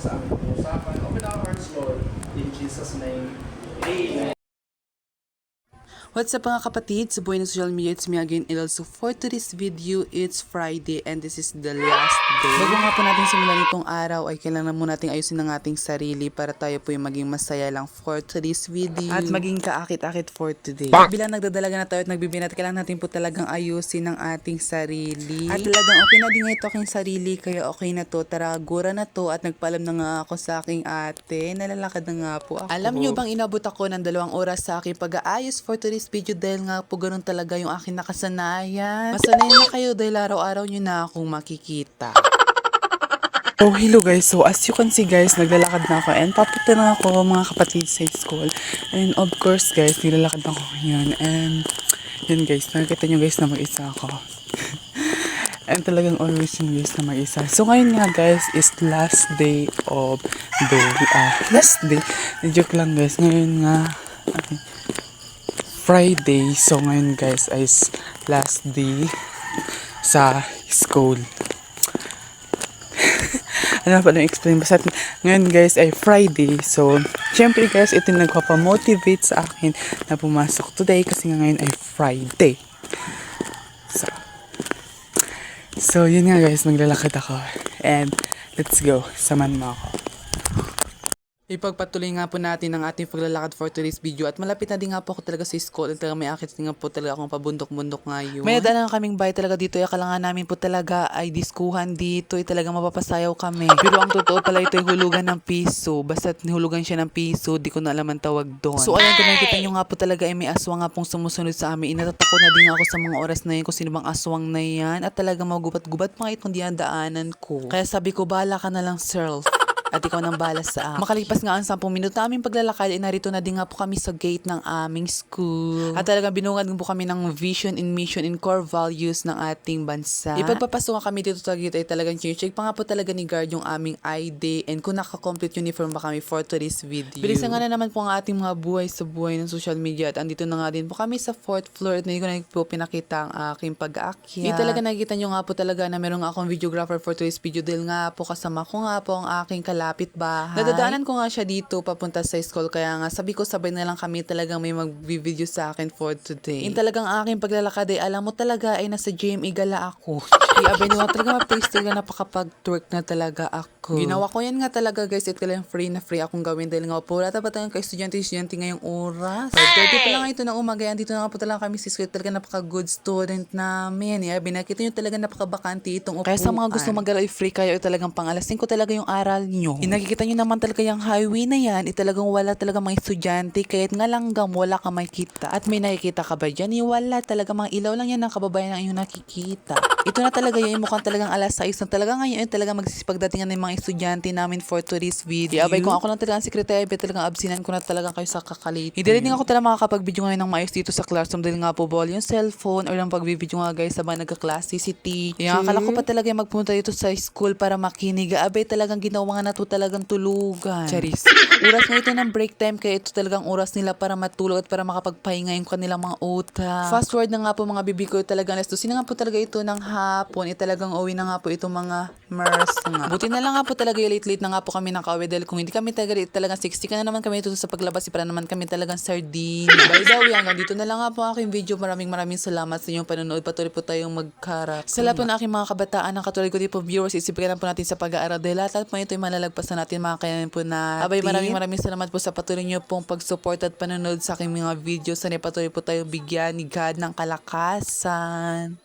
sa aming pag-uusapan. Open our hearts, Lord. In Jesus' name, Amen. What's up mga kapatid? Sa buhay ng social media, it's me again. And also for today's video, it's Friday and this is the last day. Bago nga po natin simulan itong araw ay kailangan muna natin ayusin ang ating sarili para tayo po yung maging masaya lang for today's video. At maging kaakit-akit for today. Bilang nagdadalaga na tayo at nagbibinat, kailangan natin po talagang ayusin ang ating sarili. At talagang okay na din nga ito aking sarili, kaya okay na to. Tara, gura na to at nagpaalam na nga ako sa aking ate. Nalalakad na nga po ako. Alam nyo bang inabot ako ng 2 oras sa aking pag-aayos for today's video dahil nga po ganun talaga yung aking nakasanayan. Masanayan na kayo dahil araw-araw nyo na akong makikita. So, hello guys. So, as you can see guys, naglalakad na ako and papunta na ako mga kapatid sa school. And of course guys, nilalakad na ako ngayon. And yun guys, nakikita nyo guys na mag-isa ako. And talagang always yun guys na mag-isa. So, ngayon nga guys is last day of the last day. Joke lang guys. Ngayon nga Friday. So, ngayon guys is last day sa school. Ano pa na explain? Basta ngayon guys ay Friday. So, syempre guys, ito yung nagpapamotivate sa akin na pumasok today kasi nga ngayon ay Friday. So yun nga guys, maglalakad ako. And let's go. Samahan mo ako. Ipagpatuloy nga po natin ang ating paglalakad for today's video at malapit na din nga po ako talaga sa school at talaga may akit din nga po talaga akong pabundok-bundok ngayon. May daan na kaming bahay talaga dito ay akala nga namin po talaga ay diskuhan dito ay talaga mapapasayaw kami. Pero ang totoo pala ito ay hulugan ng piso. Basta't hulugan siya ng piso, di ko na alam ang tawag doon. So ayan, kung nakikita nyo nga po talaga ay may aswang nga pong sumusunod sa amin. Inatatakot na din ako sa mga oras na yun kung sino bang aswang na yan at talaga magubat-gubat pa nga itong dinadaanan ko. Kaya sabi ko, bahala ka na lang self. At ikaw nang balas sa akin. Makalipas nga ang 10 minuto na aming paglalakad, narito na din nga po kami sa gate ng aming school. At talagang binungad po kami ng vision and mission and core values ng ating bansa. Ipagpapasok nga kami dito sa gate ay talagang check pa nga po talaga ni guard yung aming ID and kung naka-complete uniform ba kami for today's video. Bilisan nga na naman po ang ating mga buhay sa buhay ng social media at andito na nga din po kami sa 4th floor at hindi ko na po pinakita ang aking pag-aakyat. Hindi talaga nakikita nyo nga po talaga na meron nga akong videographer for today's video dahil nga po kasama ko nga po ang aking kalapit bahay. Nadadaanan ko nga siya dito papunta sa school kaya nga sabi ko sabay na lang kami talagang may mag-video sa akin for today. In talagang aking paglalakad ay alam mo talaga ay nasa GMA gala ako. Abay nyo talaga ma-face talaga napakapag-twerk na talaga ako. Ginawa ko yan nga talaga guys at talagang free na free akong gawin dahil nga po wala tapat ka estudyante ngayong oras. 30 pa lang ito ng umaga yan dito na nga po talaga kami sa school talaga napaka-good student namin. Abay nakita nyo talaga napaka-bakante itong upuan. Kaya sa mga gusto mag-alay free kayo ay talagang pang-alas 5 talaga yung aral nyo. Nakikita nyo naman talaga yung highway na yan, talagang wala talaga mga estudyante, kaya't nga langgam wala ka makikita. At may nakikita ka ba dyan? Wala talaga, mga ilaw lang yan ng kababayan ang iyong nakikita. Ito na talaga yun, mukhang talagang alas 6 na talaga ngayon, talaga magsisipagdatingan ng mga estudyante namin for today's video. Abay kung ako lang talaga ang sekretary, talagang absinan ko na talaga kayo sa kakalit. Hindi rin ako talaga makakapag-video ngayon ng maayos dito sa classroom dahil nga po bawal yung cellphone or lang pag-video nga guys sabang nagka-class si teacher. Akala ko pa talaga magpunta dito sa school para makinig. Abay talagang ginawa nga na to talagang tulugan. Charis. Oras na ito ng break time kaya ito talagang oras nila para matulog at para makapagpahinga yung kanilang mga utak. Fast forward na nga po mga bibi ko talagang alas 12 na nga po talaga ito ng hapon. Talagang uwi na nga po itong mga MERS nga. Buti na lang nga po talaga late na nga po kami nakauwi dahil kung hindi kami talagang 60 ka na naman kami ito sa paglabas para naman kami talagang sardine. By the way, hanggang dito na lang nga po aking video. Maraming salamat sa inyong panonood. Patuloy po tayong magkarap. Sa lahat po ng aking mga kabataan ng katulad ko din po viewers, isipin po natin sa pag-aaral dahil lahat po ito ay malalagpasan natin mga kayanin po natin. Abay maraming salamat po sa patuloy niyo pong pag-support at panonood sa aking mga videos. Sana patuloy po tayong bigyan ni God ng kalakasan.